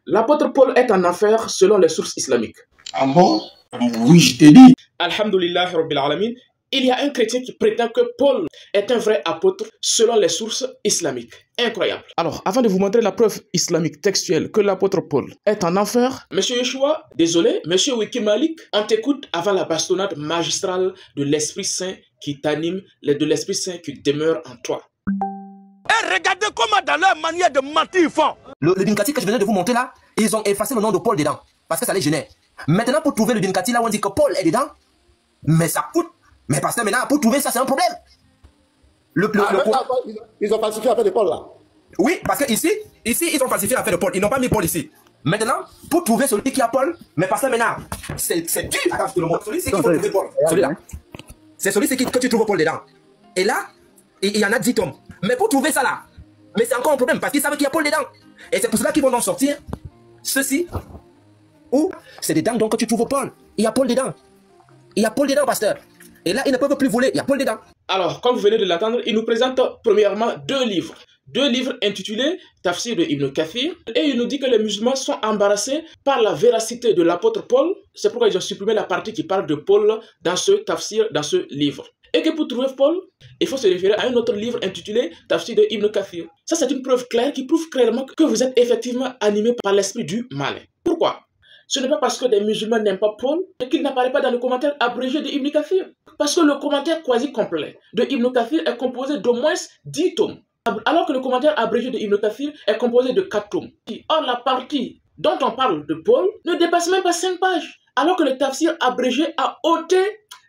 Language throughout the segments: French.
L'apôtre Paul est en enfer selon les sources islamiques. Ah bon? Oui, je t'ai dit. Alhamdulillah Rabbil Alamin. Il y a un chrétien qui prétend que Paul est un vrai apôtre selon les sources islamiques. Incroyable. Alors, avant de vous montrer la preuve islamique textuelle que l'apôtre Paul est en enfer, Monsieur Yeshua, désolé, Monsieur Wiki Malik, on t'écoute avant la bastonnade magistrale de l'Esprit Saint qui t'anime, de l'Esprit Saint qui demeure en toi. Et regardez comment dans leur manière de mentir ils font. Le Binkati que je venais de vous montrer là, ils ont effacé le nom de Paul dedans, parce que ça les gênait. Maintenant, pour trouver le Binkati là où on dit que Paul est dedans, mais ça coûte. Mais parce que maintenant, pour trouver ça, c'est un problème. Ils ont falsifié l'affaire de Paul là. Oui, parce que ici, ils ont falsifié l'affaire de Paul. Ils n'ont pas mis Paul ici. Maintenant, pour trouver celui qui a Paul, mais parce que maintenant, c'est dur. Attends, je te le montre. Celui-ci qu'il faut trouver Paul. Celui-là. C'est celui-ci que tu trouves Paul dedans. Et là, il y en a 10 tomes. Mais pour trouver ça là, mais c'est encore un problème parce qu'ils savent qu'il y a Paul dedans. Et c'est pour cela qu'ils vont en sortir ceci. Ou c'est dedans donc que tu trouves Paul. Il y a Paul dedans. Il y a Paul dedans, pasteur. Et là, ils ne peuvent plus voler. Il y a Paul dedans. Alors, comme vous venez de l'entendre, il nous présente premièrement deux livres. Deux livres intitulés Tafsir de Ibn Kathir. Et il nous dit que les musulmans sont embarrassés par la véracité de l'apôtre Paul. C'est pourquoi ils ont supprimé la partie qui parle de Paul dans ce Tafsir, dans ce livre. Et que pour trouver Paul, il faut se référer à un autre livre intitulé Tafsir de Ibn Kathir. Ça, c'est une preuve claire qui prouve clairement que vous êtes effectivement animé par l'esprit du mal. Pourquoi? Ce n'est pas parce que des musulmans n'aiment pas Paul qu'il n'apparaît pas dans le commentaire abrégé de Ibn Kathir. Parce que le commentaire quasi complet de Ibn Kathir est composé d'au moins 10 tomes. Alors que le commentaire abrégé de Ibn Kathir est composé de 4 tomes. Or, la partie dont on parle de Paul ne dépasse même pas 5 pages. Alors que le tafsir abrégé a ôté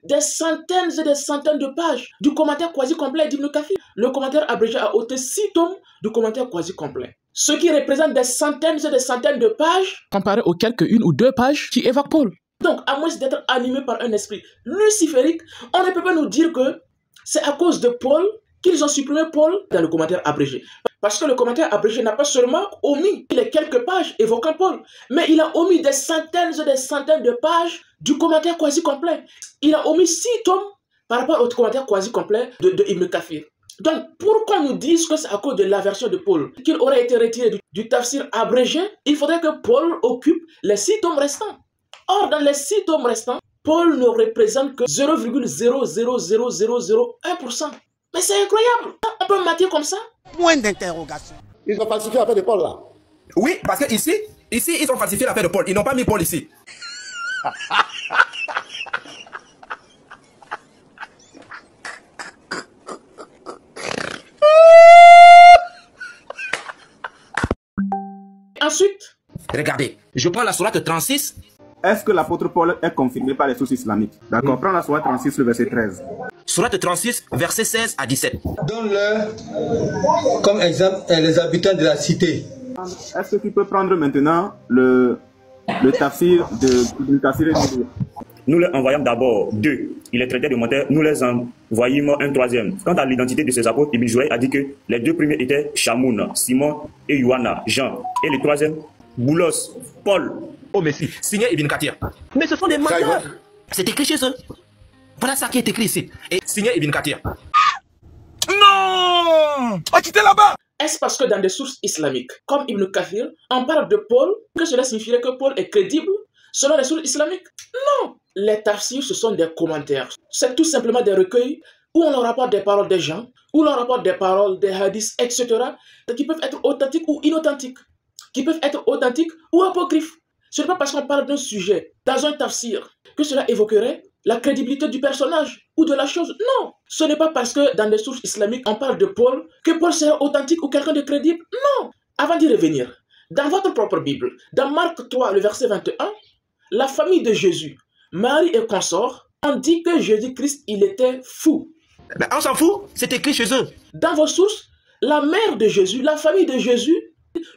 des centaines et des centaines de pages du commentaire quasi complet d'Ibn Kathir. Le commentaire abrégé a ôté 6 tomes du commentaire quasi complet. Ce qui représente des centaines et des centaines de pages comparé aux quelques une ou deux pages qui évoquent Paul. Donc, à moins d'être animé par un esprit luciférique, on ne peut pas nous dire que c'est à cause de Paul qu'ils ont supprimé Paul dans le commentaire abrégé. Parce que le commentaire abrégé n'a pas seulement omis les quelques pages évoquant Paul, mais il a omis des centaines et des centaines de pages du commentaire quasi complet. Il a omis 6 tomes par rapport au commentaire quasi complet de Ibn Kathir. Donc, pour qu'on nous dise que c'est à cause de l'aversion de Paul qu'il aurait été retiré du tafsir abrégé, il faudrait que Paul occupe les 6 tomes restants. Or, dans les 6 tomes restants, Paul ne représente que 0,00001%. Mais c'est incroyable. On peut mentir comme ça? Point d'interrogation. Ils ont falsifié l'affaire de Paul là. Oui, parce que ici, ils ont falsifié l'affaire de Paul. Ils n'ont pas mis Paul ici. Ensuite, regardez, je prends la sourate 36. Est-ce que l'apôtre Paul est confirmé par les sources islamiques? D'accord, prends la sourate 36, le verset 13. Sourate 36, verset 16 à 17. Donne-leur comme exemple les habitants de la cité. Est-ce que tu peux prendre maintenant le tafsir de Kathir? Nous leur envoyons d'abord 2. Il est traité de menteur. Nous les envoyons un 3e. Quant à l'identité de ces apôtres, Ibn Jouaï a dit que les 2 premiers étaient Chamoun, Simon et Yohanna, Jean. Et le 3e, Boulos, Paul. Oh Messie, signé Ibn Kathir. Mais ce sont des menteurs. C'est écrit chez eux. Voilà ça qui est écrit ici. Et signé Ibn Kathir. Non! Oh, tu étais là-bas! Est-ce parce que dans des sources islamiques, comme Ibn Kathir, on parle de Paul, que cela signifierait que Paul est crédible selon les sources islamiques? Non! Les tafsirs, ce sont des commentaires. C'est tout simplement des recueils où on rapporte des paroles des gens, où l'on rapporte des paroles, des hadiths, etc., qui peuvent être authentiques ou inauthentiques, qui peuvent être authentiques ou apocryphes. Ce n'est pas parce qu'on parle d'un sujet dans un tafsir que cela évoquerait la crédibilité du personnage ou de la chose. Non, ce n'est pas parce que dans des sources islamiques on parle de Paul que Paul serait authentique ou quelqu'un de crédible. Non. Avant d'y revenir, dans votre propre Bible, dans Marc 3, le verset 21, la famille de Jésus, Marie et consorts, on dit que Jésus-Christ, il était fou. Ben, on s'en fout, c'est écrit chez eux. Dans vos sources, la mère de Jésus, la famille de Jésus,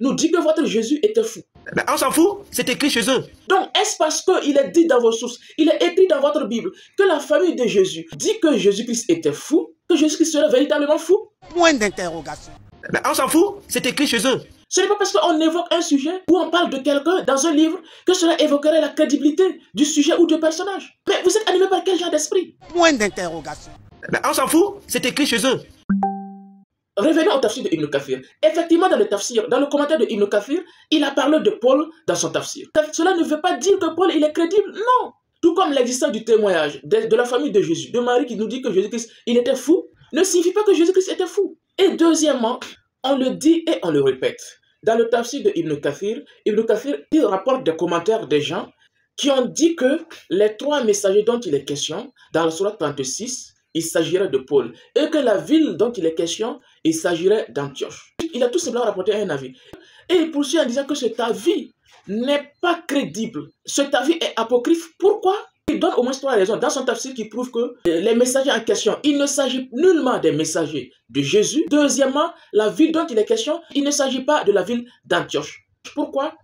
nous dit que votre Jésus était fou. Ben, on s'en fout, c'est écrit chez eux. Donc, est-ce parce qu'il est dit dans vos sources, il est écrit dans votre Bible, que la famille de Jésus dit que Jésus-Christ était fou, que Jésus-Christ serait véritablement fou? Point d'interrogation. Ben, on s'en fout, c'est écrit chez eux. Ce n'est pas parce qu'on évoque un sujet ou on parle de quelqu'un dans un livre que cela évoquerait la crédibilité du sujet ou du personnage. Mais vous êtes animé par quel genre d'esprit? Point d'interrogation. Ben, on s'en fout, c'est écrit chez eux. Revenons au tafsir de Ibn Kathir. Effectivement, dans le tafsir, dans le commentaire de Ibn Kathir, il a parlé de Paul dans son tafsir. Cela ne veut pas dire que Paul il est crédible, non. Tout comme l'existence du témoignage de la famille de Jésus, de Marie qui nous dit que Jésus-Christ il était fou, ne signifie pas que Jésus-Christ était fou. Et deuxièmement, on le dit et on le répète. Dans le tafsir de Ibn Kathir, il rapporte des commentaires des gens qui ont dit que les 3 messagers dont il est question, dans la sourate 36, il s'agirait de Paul. Et que la ville dont il est question, il s'agirait d'Antioche. Il a tout simplement rapporté un avis. Et il poursuit en disant que cet avis n'est pas crédible. Cet avis est apocryphe. Pourquoi? Il donne au moins 3 raisons dans son tafsir qui prouvent que les messagers en question, il ne s'agit nullement des messagers de Jésus. Deuxièmement, la ville dont il est question, il ne s'agit pas de la ville d'Antioche. Pourquoi?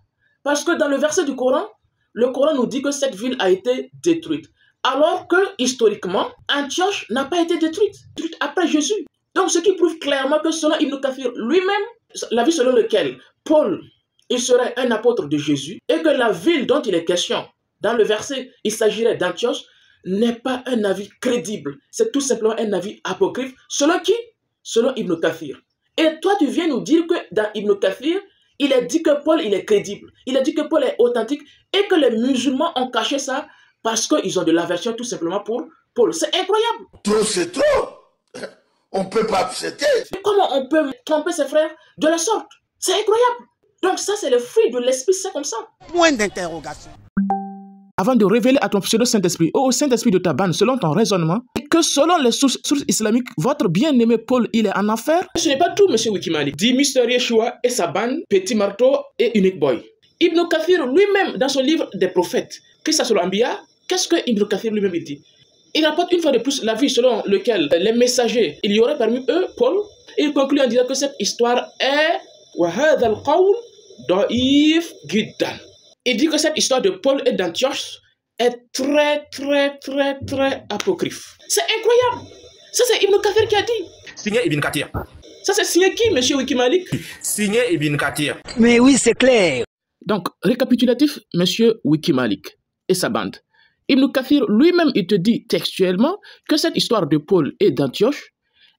Parce que dans le verset du Coran, le Coran nous dit que cette ville a été détruite. Alors que, historiquement, Antioche n'a pas été détruite après Jésus. Donc, ce qui prouve clairement que selon Ibn Kathir lui-même, l'avis selon lequel Paul, il serait un apôtre de Jésus, et que la ville dont il est question, dans le verset, il s'agirait d'Antioche, n'est pas un avis crédible. C'est tout simplement un avis apocryphe. Selon qui? Selon Ibn Kathir. Et toi, tu viens nous dire que dans Ibn Kathir, il a dit que Paul, il est crédible. Il a dit que Paul est authentique et que les musulmans ont caché ça parce qu'ils ont de l'aversion tout simplement pour Paul. C'est incroyable. Trop, c'est trop. On ne peut pas accepter. Comment on peut tromper ses frères de la sorte? C'est incroyable. Donc ça, c'est le fruit de l'esprit, c'est comme ça. Point d'interrogation. Avant de révéler à ton pseudo Saint-Esprit ou au Saint-Esprit de ta bande, selon ton raisonnement, que selon les sources islamiques, votre bien-aimé Paul, il est en enfer. Ce n'est pas tout, monsieur Wikimalik. Dit Mystère Yeshua et sa bande, Petit Marteau et Unique Boy. Ibn Kathir lui-même, dans son livre des prophètes, Qissa al-Anbiya, qu'est-ce que Ibn Kathir lui-même dit? Il rapporte une fois de plus l'avis selon lequel les messagers, il y aurait parmi eux Paul. Il conclut en disant que cette histoire est وَهَذَا الْقَوْلُ ضَعِيفٌ جِدًّا. Il dit que cette histoire de Paul et d'Antioche est très apocryphe. C'est incroyable. Ça, c'est Ibn Kathir qui a dit. Signé Ibn Kathir. Ça, c'est signé qui, monsieur Wikimalik? Signé Ibn Kathir. Mais oui, c'est clair. Donc, récapitulatif, monsieur Wikimalik et sa bande. Ibn Kathir lui-même, il te dit textuellement que cette histoire de Paul et d'Antioche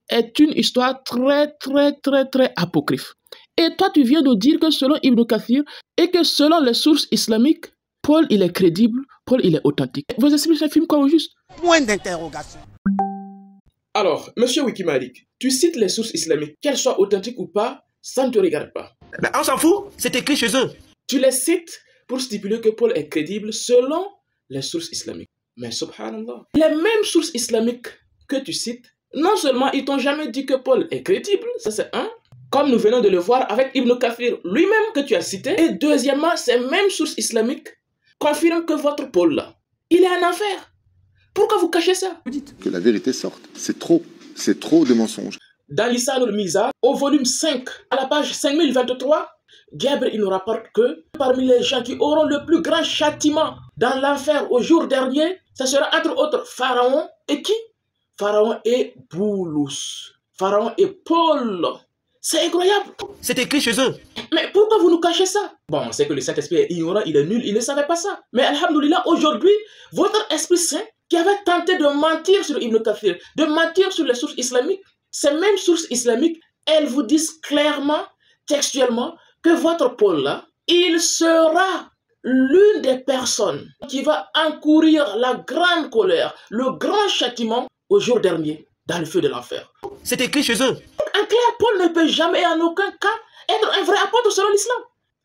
est une histoire très apocryphe. Et toi, tu viens de dire que selon Ibn Kathir et que selon les sources islamiques, Paul, il est crédible, Paul, il est authentique. Vos esprits s'affirment quoi au juste? Point d'interrogation. Alors, monsieur Wikimalik, tu cites les sources islamiques, qu'elles soient authentiques ou pas, ça ne te regarde pas. Mais on s'en fout, c'est écrit chez eux. Tu les cites pour stipuler que Paul est crédible selon les sources islamiques. Mais subhanallah, les mêmes sources islamiques que tu cites, non seulement ils t'ont jamais dit que Paul est crédible, ça c'est un, comme nous venons de le voir avec Ibn Kathir lui-même que tu as cité, et deuxièmement, ces mêmes sources islamiques confirment que votre Paul là, il est en enfer. Pourquoi vous cachez ça? Vous dites que la vérité sorte, c'est trop de mensonges. Dans Lisan al-Mizan, au volume 5, à la page 5023, Gabriel il nous rapporte que parmi les gens qui auront le plus grand châtiment dans l'enfer au jour dernier, ce sera entre autres Pharaon et qui? Pharaon et Boulous. Pharaon et Paul. C'est incroyable. C'est écrit chez eux. Mais pourquoi vous nous cachez ça? Bon, on sait que le Saint-Esprit est ignorant, il est nul, il ne savait pas ça. Mais alhamdoulilah, aujourd'hui, votre Esprit Saint qui avait tenté de mentir sur Ibn Kathir, de mentir sur les sources islamiques, ces mêmes sources islamiques, elles vous disent clairement, textuellement, que votre Paul là, il sera l'une des personnes qui va encourir la grande colère, le grand châtiment au jour dernier, dans le feu de l'enfer. C'est écrit chez eux. En clair, Paul ne peut jamais en aucun cas être un vrai apôtre selon l'islam,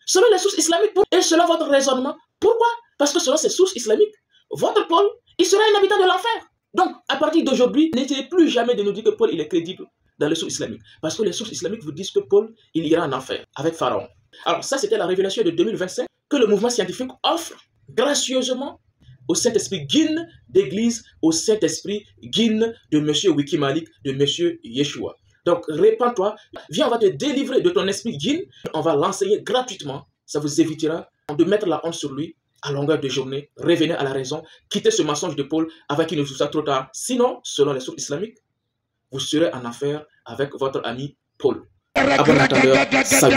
selon les sources islamiques et selon votre raisonnement. Pourquoi? Parce que selon ces sources islamiques, votre Paul, il sera un habitant de l'enfer. Donc, à partir d'aujourd'hui, n'essayez plus jamais de nous dire que Paul, il est crédible dans les sources islamiques. Parce que les sources islamiques vous disent que Paul, il ira en enfer avec Pharaon. Alors ça, c'était la révélation de 2025 que le mouvement scientifique offre gracieusement au Saint-Esprit guine d'église, au Saint-Esprit guine de monsieur Wikimalik, de monsieur Yeshua. Donc, répands-toi, viens, on va te délivrer de ton esprit guine, on va l'enseigner gratuitement, ça vous évitera de mettre la honte sur lui à longueur de journée. Revenez à la raison, quittez ce mensonge de Paul avant qu'il ne vous soit trop tard. Sinon, selon les sources islamiques, vous serez en affaire avec votre ami Paul. À bon entendeur, salut.